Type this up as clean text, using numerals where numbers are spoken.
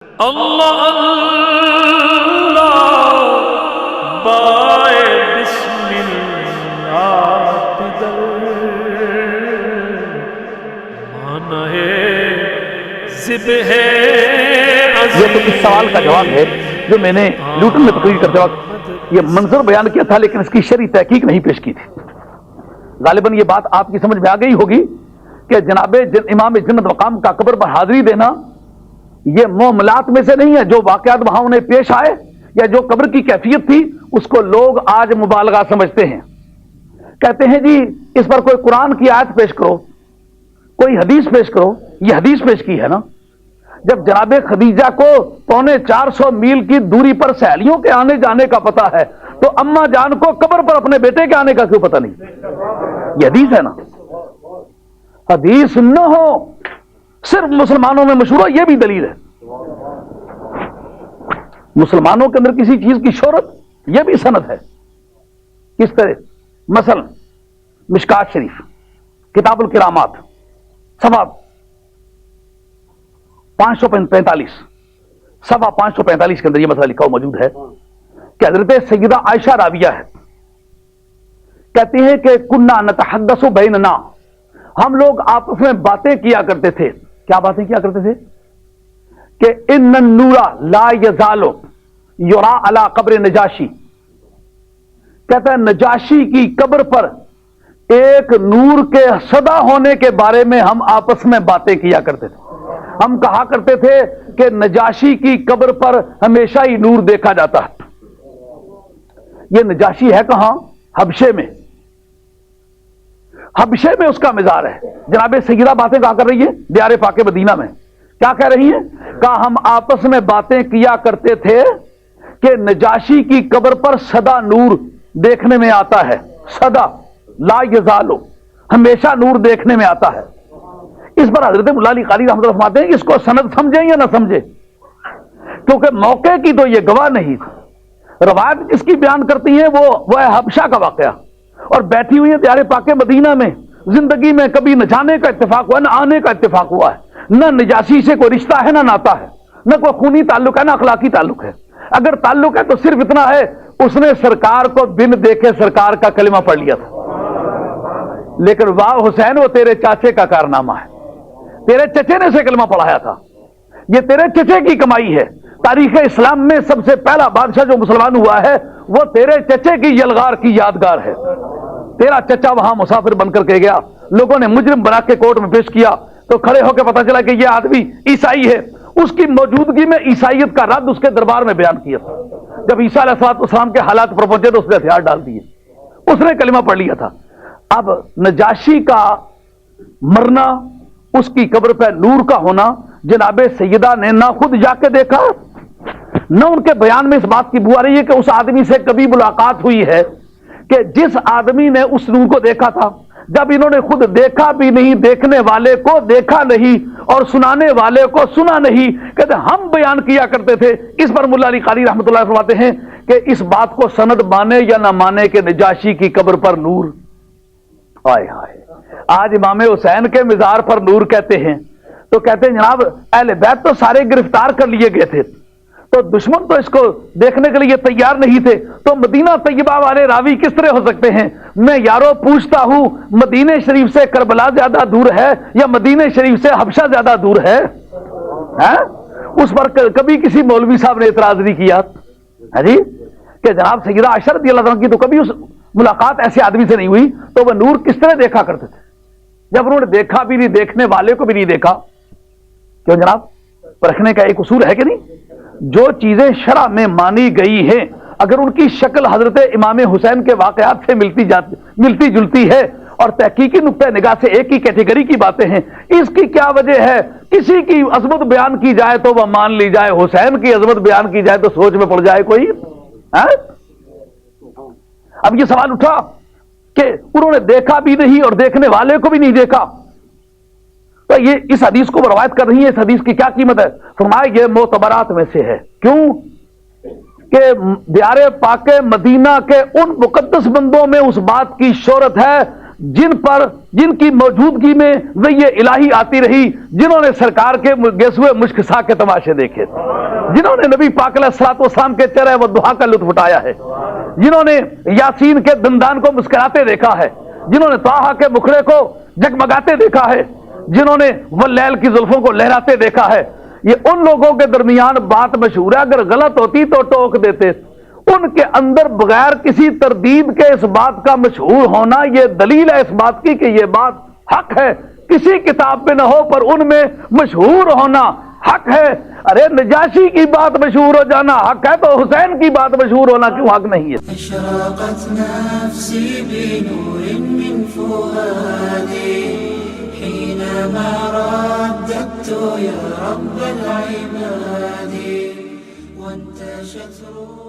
اللہ اللہ bye بسم اللہ تدر مانا ہے ذبح عظیم. یہ تو اس سوال کا جواب ہے جو میں نے لیوٹن میں تقریر کرتے وقت یہ منظر بیان کیا تھا، لیکن اس کی شرعی تحقیق نہیں پیش کی تھی. غالباً یہ بات آپ کی سمجھ میں آ گئی ہوگی کہ جناب امام جنت مقام کا قبر پر حاضری دینا یہ معاملات میں سے نہیں ہے. جو واقعات وہاں انہیں پیش آئے یا جو قبر کی کیفیت تھی اس کو لوگ آج مبالغہ سمجھتے ہیں. کہتے ہیں جی اس پر کوئی قرآن کی آیت پیش کرو، کوئی حدیث پیش کرو. یہ حدیث پیش کی ہے نا. جب جناب خدیجہ کو 450 میل کی دوری پر سہیلیوں کے آنے جانے کا پتہ ہے تو اماں جان کو قبر پر اپنے بیٹے کے آنے کا کیوں پتہ نہیں؟ یہ حدیث ہے نا. حدیث نہ ہو صرف مسلمانوں میں مشہور ہو یہ بھی دلیل ہے. مسلمانوں کے اندر کسی چیز کی شہرت یہ بھی سند ہے. کس طرح؟ مثلا مشکات شریف کتاب الکرامات صفحہ 545 صفحہ 545 کے اندر یہ مسئلہ لکھا ہوا موجود ہے کہ حضرت سیدہ عائشہ راویہ ہے، کہتی ہیں کہ کنا نتحدث بیننا، ہم لوگ آپس میں باتیں کیا کرتے تھے. کیا باتیں کیا کرتے تھے؟ کہ ان النور لا یزال یرا علی قبر نجاشی، کہتا ہے نجاشی کی قبر پر ایک نور کے صدا ہونے کے بارے میں ہم آپس میں باتیں کیا کرتے تھے. ہم کہا کرتے تھے کہ نجاشی کی قبر پر ہمیشہ ہی نور دیکھا جاتا ہے. یہ نجاشی ہے کہاں؟ حبشے میں. حبشے میں اس کا مزار ہے. جناب سیدہ باتیں کہا کر رہی ہے دیار پاک مدینہ میں. کیا کہہ رہی ہیں؟ کہا ہم آپس میں باتیں کیا کرتے تھے کہ نجاشی کی قبر پر سدا نور دیکھنے میں آتا ہے. سدا لا یزالو، ہمیشہ نور دیکھنے میں آتا ہے. اس پر حضرت مولا علی قاری رحمۃ اللہ فرماتے ہیں اس کو سند سمجھیں یا نہ سمجھیں، کیونکہ موقع کی تو یہ گواہ نہیں. روایت جس کی بیان کرتی ہیں وہ ہے حبشہ کا واقعہ، اور بیٹھی ہوئی ہے دیار پاک مدینہ میں. زندگی میں کبھی نہ جانے کا اتفاق ہوا نہ آنے کا اتفاق ہوا ہے. نہ نجاشی سے کوئی رشتہ ہے نہ ناتا ہے، نہ کوئی خونی تعلق ہے نہ اخلاقی تعلق ہے. اگر تعلق ہے تو صرف اتنا ہے اس نے سرکار کو بن دیکھے سرکار کا کلمہ پڑھ لیا تھا. لیکن واہ حسین وہ تیرے چاچے کا کارنامہ ہے، تیرے چچے نے سے کلمہ پڑھایا تھا، یہ تیرے چچے کی کمائی ہے. تاریخ اسلام میں سب سے پہلا بادشاہ جو مسلمان ہوا ہے وہ تیرے چچے کی یلغار کی یادگار ہے. تیرا چچا وہاں مسافر بن کر کے گیا، لوگوں نے مجرم بنا کے کورٹ میں پیش کیا تو کھڑے ہو کے پتا چلا کہ یہ آدمی عیسائی ہے. اس کی موجودگی میں عیسائیت کا رد اس کے دربار میں بیان کیا تھا. جب عیسیٰ علیہ السلام کے حالات پر پہنچے تو اس نے ہتھیار ڈال دیے. اس نے کلمہ پڑھ لیا تھا. اب نجاشی کا مرنا، اس کی قبر پہ نور کا ہونا جناب سیدہ نے نہ خود جا کے دیکھا نہ ان کے بیان میں اس بات کی بو آ رہی ہے کہ اس آدمی سے کبھی ملاقات ہوئی ہے کہ جس آدمی نے اس نور کو دیکھا تھا. جب انہوں نے خود دیکھا بھی نہیں، دیکھنے والے کو دیکھا نہیں اور سنانے والے کو سنا نہیں، کہتے ہم بیان کیا کرتے تھے. اس پر مولا علی قاری رحمۃ اللہ فرماتے ہیں کہ اس بات کو سند مانے یا نہ مانے کہ نجاشی کی قبر پر نور. ہائے ہائے، آج امام حسین کے مزار پر نور کہتے ہیں تو کہتے ہیں جناب اہل بیت تو سارے گرفتار کر لیے گئے تھے تو دشمن تو اس کو دیکھنے کے لیے تیار نہیں تھے، تو مدینہ طیبہ والے راوی کس طرح ہو سکتے ہیں؟ میں یارو پوچھتا ہوں مدینہ شریف سے کربلا زیادہ دور ہے یا مدینہ شریف سے حبشہ زیادہ دور ہے؟ اس پر کبھی کسی مولوی صاحب نے اعتراض نہیں کیا ہے جی کہ جناب سیدہ عائشہ رضی اللہ عنہ کی تو کبھی اس ملاقات ایسے آدمی سے نہیں ہوئی تو وہ نور کس طرح دیکھا کرتے تھے جب انہوں نے دیکھا بھی نہیں، دیکھنے والے کو بھی نہیں دیکھا. کیوں جناب؟ پرکھنے کا ایک اصول ہے کہ نہیں؟ جو چیزیں شرع میں مانی گئی ہیں اگر ان کی شکل حضرت امام حسین کے واقعات سے ملتی جلتی ہے اور تحقیقی نقطہ نگاہ سے ایک ہی کیٹیگری کی باتیں ہیں، اس کی کیا وجہ ہے کسی کی عظمت بیان کی جائے تو وہ مان لی جائے، حسین کی عظمت بیان کی جائے تو سوچ میں پڑ جائے کوئی؟ اب یہ سوال اٹھا کہ انہوں نے دیکھا بھی نہیں اور دیکھنے والے کو بھی نہیں دیکھا تو یہ اس حدیث کو روایت کر رہی ہے. اس حدیث کی کیا قیمت ہے؟ فرمایا یہ معتبرات میں سے ہے. کیوں کہ دیار پاک مدینہ کے ان مقدس بندوں میں اس بات کی شہرت ہے جن کی موجودگی میں وحی الہی آتی رہی، جنہوں نے سرکار کے گیسوئے مشک سا کے تماشے دیکھے، جنہوں نے نبی پاک علیہ الصلوۃ والسلام کے چہرے و دعا کا لطف اٹھایا ہے، جنہوں نے یاسین کے دندان کو مسکراتے دیکھا ہے، جنہوں نے طٰہٰ کے مکھڑے کو جگمگاتے دیکھا ہے، جنہوں نے واللیل کی زلفوں کو لہراتے دیکھا ہے، یہ ان لوگوں کے درمیان بات مشہور ہے، اگر غلط ہوتی تو ٹوک دیتے۔ ان کے اندر بغیر کسی تردید کے اس بات کا مشہور ہونا یہ دلیل ہے اس بات کی کہ یہ بات حق ہے، کسی کتاب پہ نہ ہو پر ان میں مشہور ہونا حق ہے۔ ارے نجاشی کی بات مشہور ہو جانا حق ہے تو حسین کی بات مشہور ہونا کیوں حق نہیں ہے؟ اشرقت نفسی بنور من فؤادی حينما رددت يا رب العباد وانتشت روحي